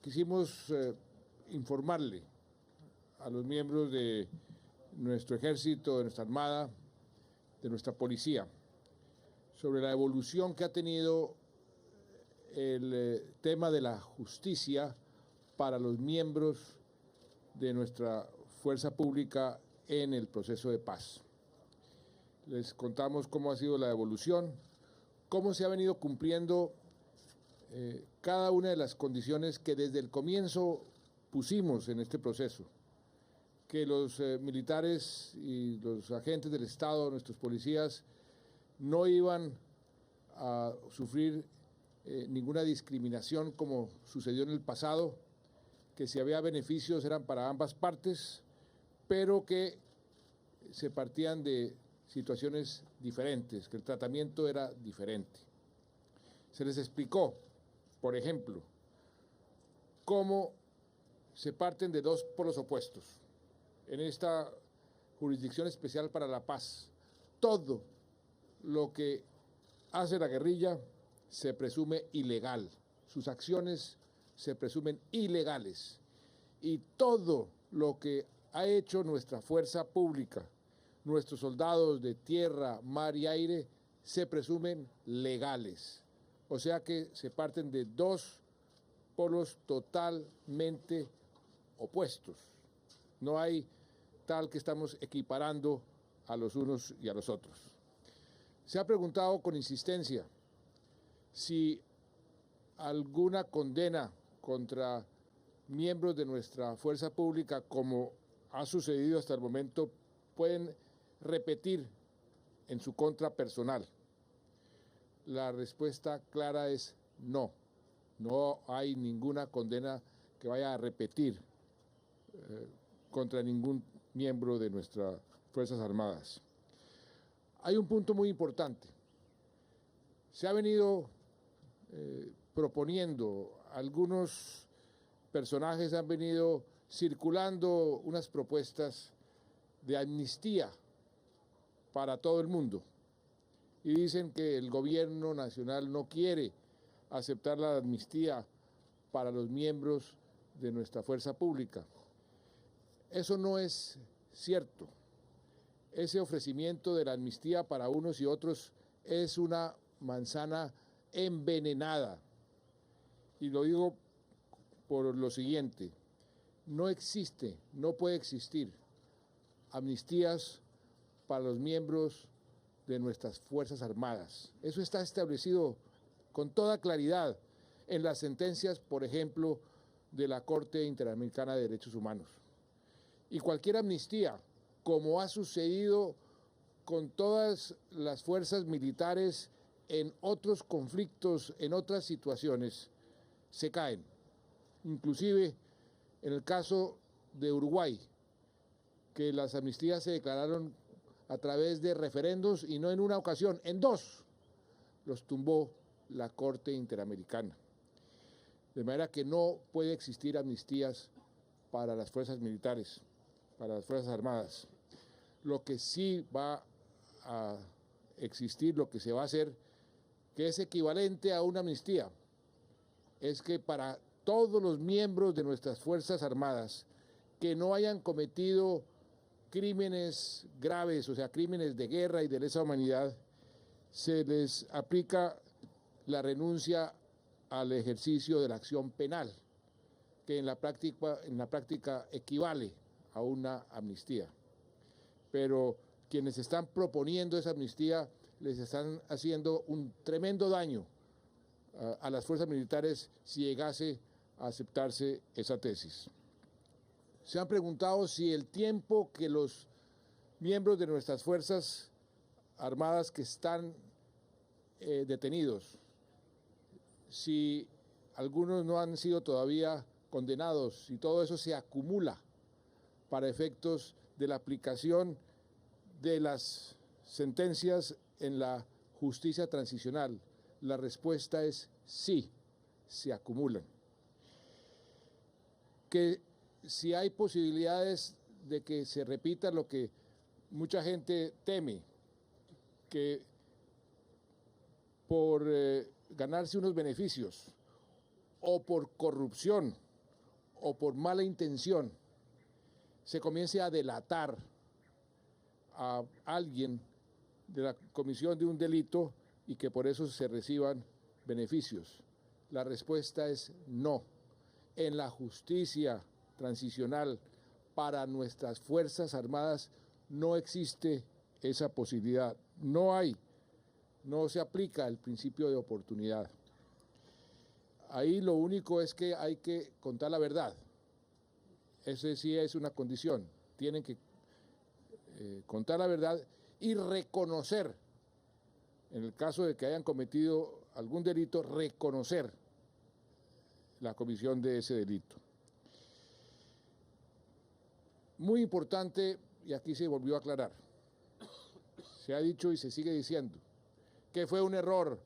Quisimos informarle a los miembros de nuestro ejército, de nuestra armada, de nuestra policía, sobre la evolución que ha tenido el tema de la justicia para los miembros de nuestra fuerza pública en el proceso de paz. Les contamos cómo ha sido la evolución, cómo se ha venido cumpliendo cada una de las condiciones que desde el comienzo pusimos en este proceso, que los militares y los agentes del Estado, nuestros policías, no iban a sufrir ninguna discriminación como sucedió en el pasado, que si había beneficios eran para ambas partes, pero que se partían de situaciones diferentes, que el tratamiento era diferente. Se les explicó, por ejemplo, cómo se parten de dos polos opuestos. En esta Jurisdicción Especial para la Paz, todo lo que hace la guerrilla se presume ilegal, sus acciones se presumen ilegales, y todo lo que ha hecho nuestra fuerza pública, nuestros soldados de tierra, mar y aire, se presumen legales. O sea que se parten de dos polos totalmente opuestos. No hay tal que estamos equiparando a los unos y a los otros. Se ha preguntado con insistencia si alguna condena contra miembros de nuestra fuerza pública, como ha sucedido hasta el momento, pueden repetir en su contra personal. La respuesta clara es no. No hay ninguna condena que vaya a repetir contra ningún miembro de nuestras Fuerzas Armadas. Hay un punto muy importante. Se ha venido proponiendo, algunos personajes han venido circulando unas propuestas de amnistía para todo el mundo y dicen que el gobierno nacional no quiere aceptar la amnistía para los miembros de nuestra fuerza pública. Eso no es cierto. Ese ofrecimiento de la amnistía para unos y otros es una manzana envenenada. Y lo digo por lo siguiente: no existe, no puede existir amnistías para los miembros de nuestras Fuerzas Armadas. Eso está establecido con toda claridad en las sentencias, por ejemplo, de la Corte Interamericana de Derechos Humanos. Y cualquier amnistía, como ha sucedido con todas las fuerzas militares en otros conflictos, en otras situaciones, se caen. Inclusive en el caso de Uruguay, que las amnistías se declararon a través de referendos y no en una ocasión, en dos, los tumbó la Corte Interamericana. De manera que no puede existir amnistías para las fuerzas militares, para las Fuerzas Armadas. Lo que sí va a existir, lo que se va a hacer, que es equivalente a una amnistía, es que para todos los miembros de nuestras Fuerzas Armadas que no hayan cometido crímenes graves, o sea, crímenes de guerra y de lesa humanidad, se les aplica la renuncia al ejercicio de la acción penal, que en la práctica equivale a una amnistía. Pero quienes están proponiendo esa amnistía les están haciendo un tremendo daño a las fuerzas militares si llegase a aceptarse esa tesis. Se han preguntado si el tiempo que los miembros de nuestras Fuerzas Armadas que están detenidos, si algunos no han sido todavía condenados, y todo eso se acumula para efectos de la aplicación de las sentencias en la justicia transicional. La respuesta es sí, se acumulan. Que si hay posibilidades de que se repita lo que mucha gente teme, que por ganarse unos beneficios o por corrupción o por mala intención se comience a delatar a alguien de la comisión de un delito y que por eso se reciban beneficios. La respuesta es no. En la justicia transicional para nuestras Fuerzas Armadas no existe esa posibilidad. No se aplica el principio de oportunidad. Ahí lo único es que hay que contar la verdad. Ese sí es una condición. Tienen que contar la verdad y reconocer, en el caso de que hayan cometido algún delito, reconocer la comisión de ese delito. Muy importante, y aquí se volvió a aclarar, se ha dicho y se sigue diciendo que fue un error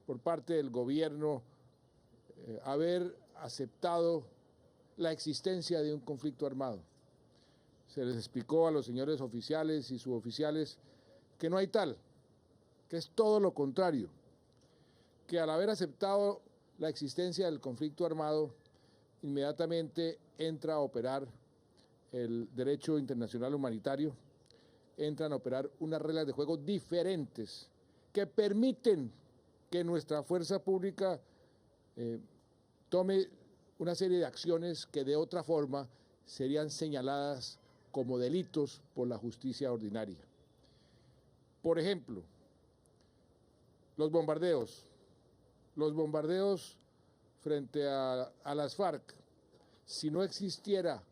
por parte del gobierno haber aceptado la existencia de un conflicto armado. Se les explicó a los señores oficiales y suboficiales que no hay tal, que es todo lo contrario, que al haber aceptado la existencia del conflicto armado, inmediatamente entra a operar el derecho internacional humanitario, entran a operar unas reglas de juego diferentes que permiten que nuestra fuerza pública tome una serie de acciones que de otra forma serían señaladas como delitos por la justicia ordinaria. Por ejemplo, los bombardeos frente a las FARC, si no existiera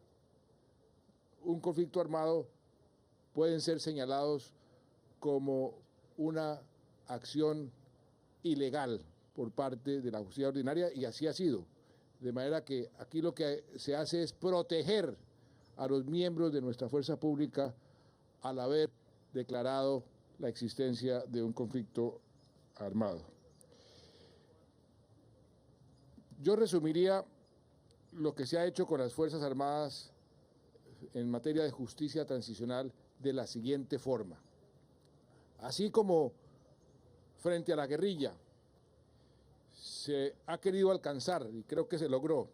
un conflicto armado, pueden ser señalados como una acción ilegal por parte de la justicia ordinaria, y así ha sido. De manera que aquí lo que se hace es proteger a los miembros de nuestra fuerza pública al haber declarado la existencia de un conflicto armado. Yo resumiría lo que se ha hecho con las Fuerzas Armadas en materia de justicia transicional de la siguiente forma. Así como frente a la guerrilla se ha querido alcanzar, y creo que se logró,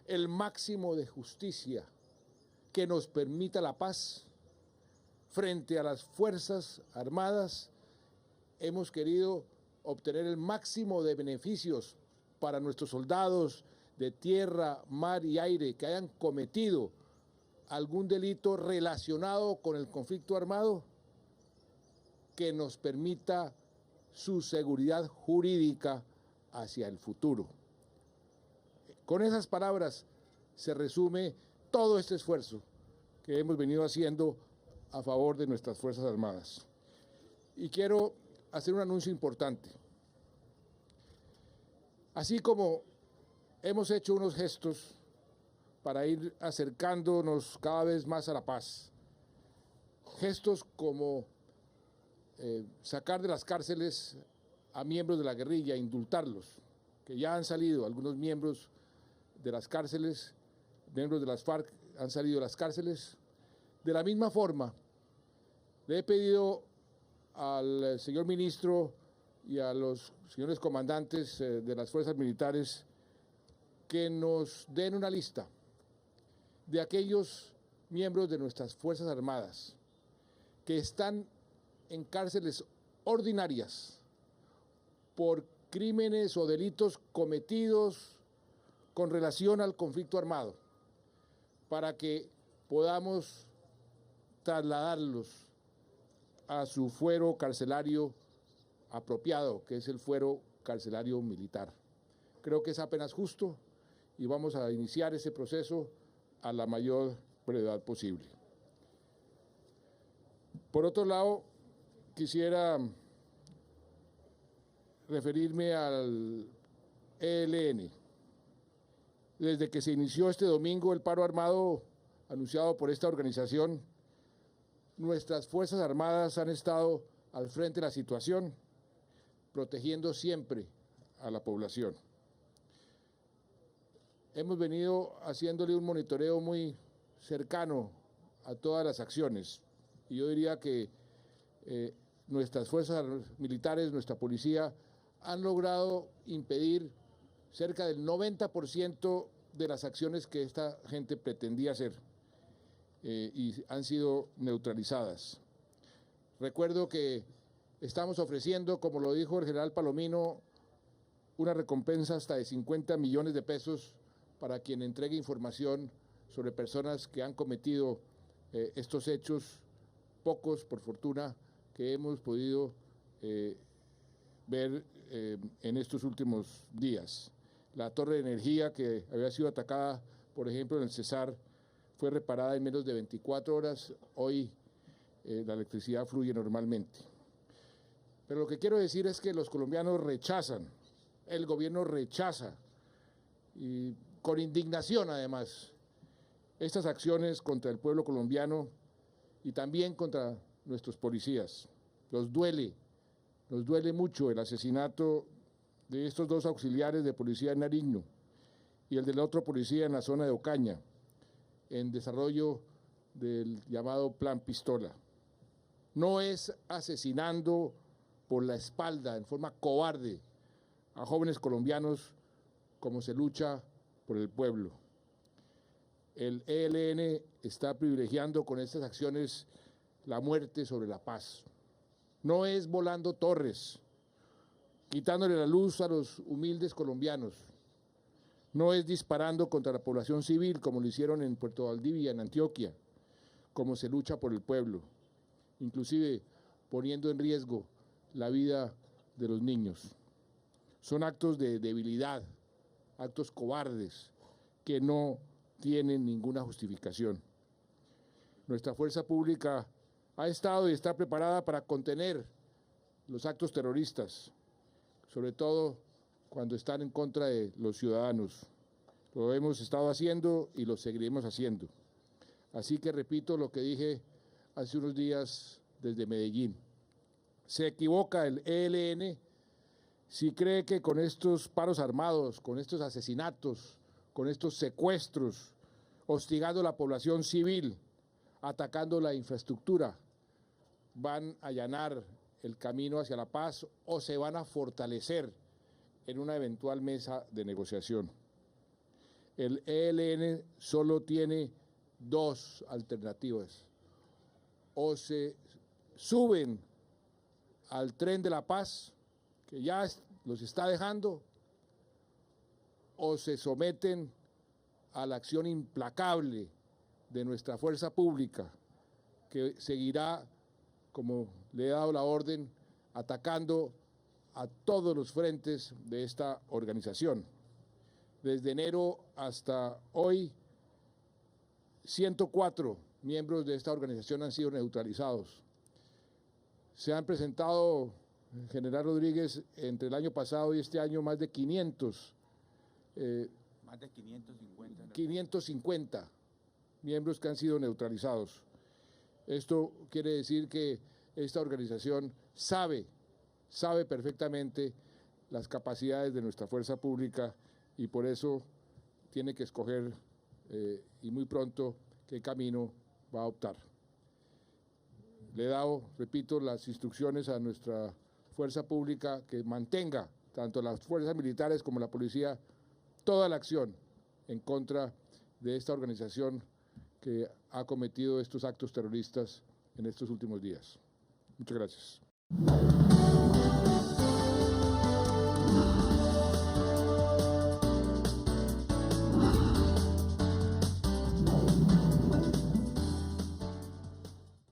el máximo de justicia que nos permita la paz, frente a las Fuerzas Armadas hemos querido obtener el máximo de beneficios para nuestros soldados de tierra, mar y aire que hayan cometido algún delito relacionado con el conflicto armado que nos permita su seguridad jurídica hacia el futuro. Con esas palabras se resume todo este esfuerzo que hemos venido haciendo a favor de nuestras Fuerzas Armadas. Y quiero hacer un anuncio importante. Así como hemos hecho unos gestos para ir acercándonos cada vez más a la paz, gestos como sacar de las cárceles a miembros de la guerrilla, indultarlos, que ya han salido algunos miembros de las cárceles, miembros de las FARC han salido de las cárceles. De la misma forma, le he pedido al señor ministro y a los señores comandantes de las fuerzas militares que nos den una lista de aquellos miembros de nuestras Fuerzas Armadas que están en cárceles ordinarias por crímenes o delitos cometidos con relación al conflicto armado, para que podamos trasladarlos a su fuero carcelario apropiado, que es el fuero carcelario militar. Creo que es apenas justo y vamos a iniciar ese proceso a la mayor brevedad posible. Por otro lado, quisiera referirme al ELN. Desde que se inició este domingo el paro armado anunciado por esta organización, nuestras Fuerzas Armadas han estado al frente de la situación, protegiendo siempre a la población. hemos venido haciéndole un monitoreo muy cercano a todas las acciones. Y yo diría que nuestras fuerzas militares, nuestra policía, han logrado impedir cerca del 90% de las acciones que esta gente pretendía hacer y han sido neutralizadas. Recuerdo que estamos ofreciendo, como lo dijo el general Palomino, una recompensa hasta de 50 millones de pesos para quien entregue información sobre personas que han cometido estos hechos, pocos por fortuna, que hemos podido ver en estos últimos días. La torre de energía que había sido atacada, por ejemplo, en el Cesar, fue reparada en menos de 24 horas. Hoy la electricidad fluye normalmente. Pero lo que quiero decir es que los colombianos rechazan, el gobierno rechaza, y con indignación además, estas acciones contra el pueblo colombiano y también contra nuestros policías. Nos duele mucho el asesinato de estos dos auxiliares de policía en Nariño y el del otro policía en la zona de Ocaña, en desarrollo del llamado Plan Pistola. No es asesinando por la espalda, en forma cobarde, a jóvenes colombianos como se lucha por el pueblo. El ELN está privilegiando con estas acciones la muerte sobre la paz. No es volando torres, quitándole la luz a los humildes colombianos. No es disparando contra la población civil, como lo hicieron en Puerto Valdivia, en Antioquia, como se lucha por el pueblo, inclusive poniendo en riesgo la vida de los niños. Son actos de debilidad, actos cobardes, que no tienen ninguna justificación. Nuestra fuerza pública ha estado y está preparada para contener los actos terroristas, sobre todo cuando están en contra de los ciudadanos. Lo hemos estado haciendo y lo seguiremos haciendo. Así que repito lo que dije hace unos días desde Medellín. Se equivoca el ELN si cree que con estos paros armados, con estos asesinatos, con estos secuestros, hostigando a la población civil, atacando la infraestructura, van a allanar el camino hacia la paz o se van a fortalecer en una eventual mesa de negociación. El ELN solo tiene dos alternativas: o se suben al tren de la paz, que ya los está dejando, o se someten a la acción implacable de nuestra fuerza pública, que seguirá, como le he dado la orden, atacando a todos los frentes de esta organización. Desde enero hasta hoy, 104 miembros de esta organización han sido neutralizados. Se han presentado, general Rodríguez, entre el año pasado y este año más de 500. Más de 550. 550 miembros que han sido neutralizados. Esto quiere decir que esta organización sabe perfectamente las capacidades de nuestra fuerza pública y por eso tiene que escoger y muy pronto qué camino va a optar. Le he dado, repito, las instrucciones a nuestra fuerza pública que mantenga, tanto las fuerzas militares como la policía, toda la acción en contra de esta organización que ha cometido estos actos terroristas en estos últimos días. Muchas gracias.